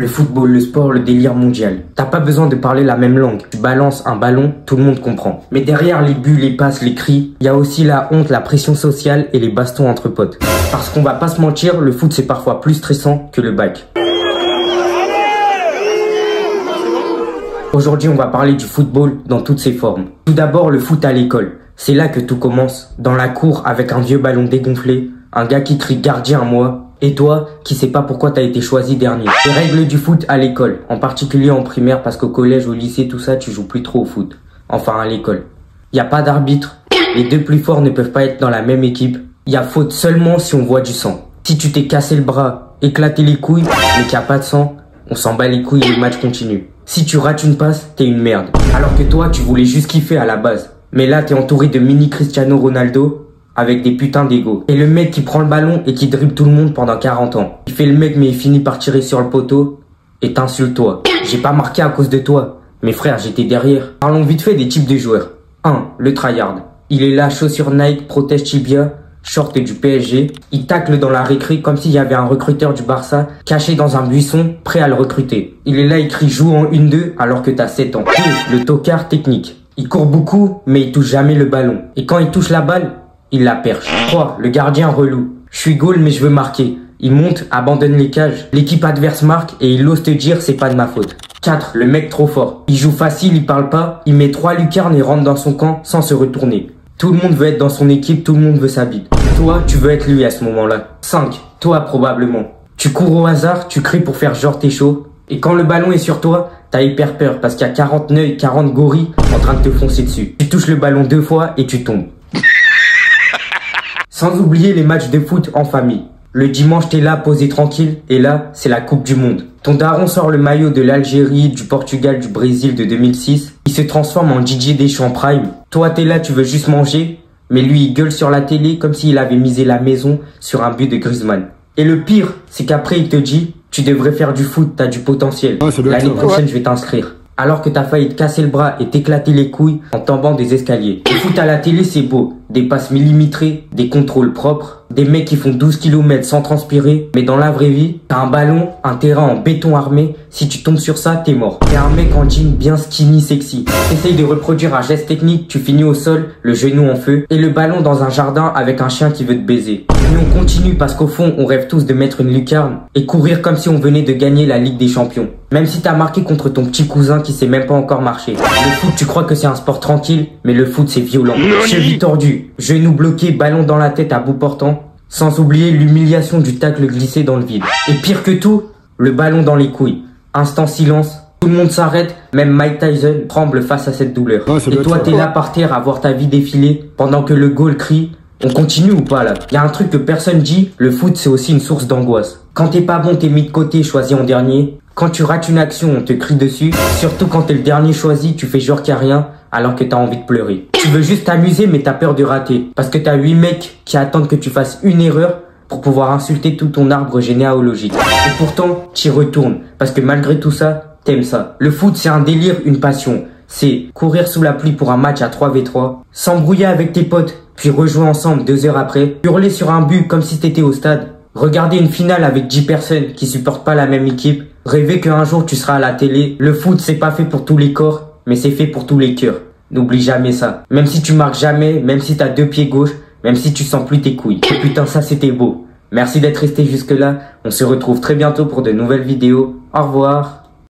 Le football, le sport, le délire mondial. T'as pas besoin de parler la même langue. Tu balances un ballon, tout le monde comprend. Mais derrière les buts, les passes, les cris, il y a aussi la honte, la pression sociale et les bastons entre potes. Parce qu'on va pas se mentir, le foot c'est parfois plus stressant que le bac. Aujourd'hui, on va parler du football dans toutes ses formes. Tout d'abord, le foot à l'école. C'est là que tout commence. Dans la cour, avec un vieux ballon dégonflé, un gars qui crie gardien à moi, et toi, qui sais pas pourquoi t'as été choisi dernier. Les règles du foot à l'école, en particulier en primaire, parce qu'au collège, au lycée, tout ça, tu joues plus trop au foot. Enfin, à l'école. Y a pas d'arbitre. Les deux plus forts ne peuvent pas être dans la même équipe. Y a faute seulement si on voit du sang. Si tu t'es cassé le bras, éclaté les couilles, mais qu'il y a pas de sang, on s'en bat les couilles et le match continue. Si tu rates une passe, t'es une merde. Alors que toi, tu voulais juste kiffer à la base. Mais là, t'es entouré de mini Cristiano Ronaldo avec des putains d'ego. Et le mec qui prend le ballon et qui dribble tout le monde pendant 40 ans. Il fait le mec mais il finit par tirer sur le poteau et t'insulte toi. J'ai pas marqué à cause de toi. Mais frère, j'étais derrière. Parlons vite fait des types de joueurs. 1. Le tryhard. Il est là, chaussures Nike, protège tibia, short du PSG. Il tacle dans la récré comme s'il y avait un recruteur du Barça caché dans un buisson, prêt à le recruter. Il est là, il crie joue en 1-2 alors que t'as 7 ans. 2. Le tocard technique. Il court beaucoup, mais il touche jamais le ballon. Et quand il touche la balle, il la perche. 3. Le gardien relou. Je suis goal mais je veux marquer. Il monte, abandonne les cages. L'équipe adverse marque et il ose te dire c'est pas de ma faute. 4. Le mec trop fort. Il joue facile, il parle pas. Il met 3 lucarnes et rentre dans son camp sans se retourner. Tout le monde veut être dans son équipe, tout le monde veut sa bite. Toi, tu veux être lui à ce moment-là. 5. Toi probablement. Tu cours au hasard, tu cries pour faire genre t'es chaud. Et quand le ballon est sur toi, t'as hyper peur parce qu'il y a 40 neuils, 40 gorilles en train de te foncer dessus. Tu touches le ballon 2 fois et tu tombes. Sans oublier les matchs de foot en famille. Le dimanche, t'es là, posé tranquille, et là, c'est la Coupe du Monde. Ton daron sort le maillot de l'Algérie, du Portugal, du Brésil de 2006. Il se transforme en Didier Deschamps Prime. Toi, t'es là, tu veux juste manger, mais lui, il gueule sur la télé comme s'il avait misé la maison sur un but de Griezmann. Et le pire, c'est qu'après, il te dit, tu devrais faire du foot, t'as du potentiel. L'année prochaine, je vais t'inscrire. Alors que t'as failli te casser le bras et t'éclater les couilles en tombant des escaliers. Le foot à la télé, c'est beau. Des passes millimétrées, des contrôles propres, des mecs qui font 12 km sans transpirer. Mais dans la vraie vie, t'as un ballon, un terrain en béton armé. Si tu tombes sur ça, t'es mort. T'es un mec en jean bien skinny, sexy. T'essayes de reproduire un geste technique, tu finis au sol, le genou en feu. Et le ballon dans un jardin avec un chien qui veut te baiser. Mais on continue parce qu'au fond, on rêve tous de mettre une lucarne et courir comme si on venait de gagner la Ligue des Champions. Même si t'as marqué contre ton petit cousin qui sait même pas encore marcher. Le foot, tu crois que c'est un sport tranquille, mais le foot, c'est violent. Cheville tordue, genoux bloqués, ballon dans la tête à bout portant. Sans oublier l'humiliation du tacle glissé dans le vide. Et pire que tout, le ballon dans les couilles. Instant silence, tout le monde s'arrête, même Mike Tyson tremble face à cette douleur. Et toi, t'es là par terre à voir ta vie défiler pendant que le goal crie. On continue ou pas là? Il y a un truc que personne dit, le foot c'est aussi une source d'angoisse. Quand t'es pas bon, t'es mis de côté, choisi en dernier. Quand tu rates une action, on te crie dessus. Surtout quand t'es le dernier choisi, tu fais genre qu'il y a rien, alors que t'as envie de pleurer. Tu veux juste t'amuser, mais t'as peur de rater. Parce que t'as 8 mecs qui attendent que tu fasses une erreur pour pouvoir insulter tout ton arbre généalogique. Et pourtant, t'y retournes. Parce que malgré tout ça, t'aimes ça. Le foot, c'est un délire, une passion. C'est courir sous la pluie pour un match à 3v3, s'embrouiller avec tes potes, puis rejouer ensemble 2 heures après, hurler sur un but comme si t'étais au stade, regarder une finale avec 10 personnes qui supportent pas la même équipe, rêver qu'un jour tu seras à la télé. Le foot, c'est pas fait pour tous les corps, mais c'est fait pour tous les cœurs. N'oublie jamais ça. Même si tu marques jamais, même si t'as 2 pieds gauche, même si tu sens plus tes couilles. Et putain, ça c'était beau. Merci d'être resté jusque là. On se retrouve très bientôt pour de nouvelles vidéos. Au revoir.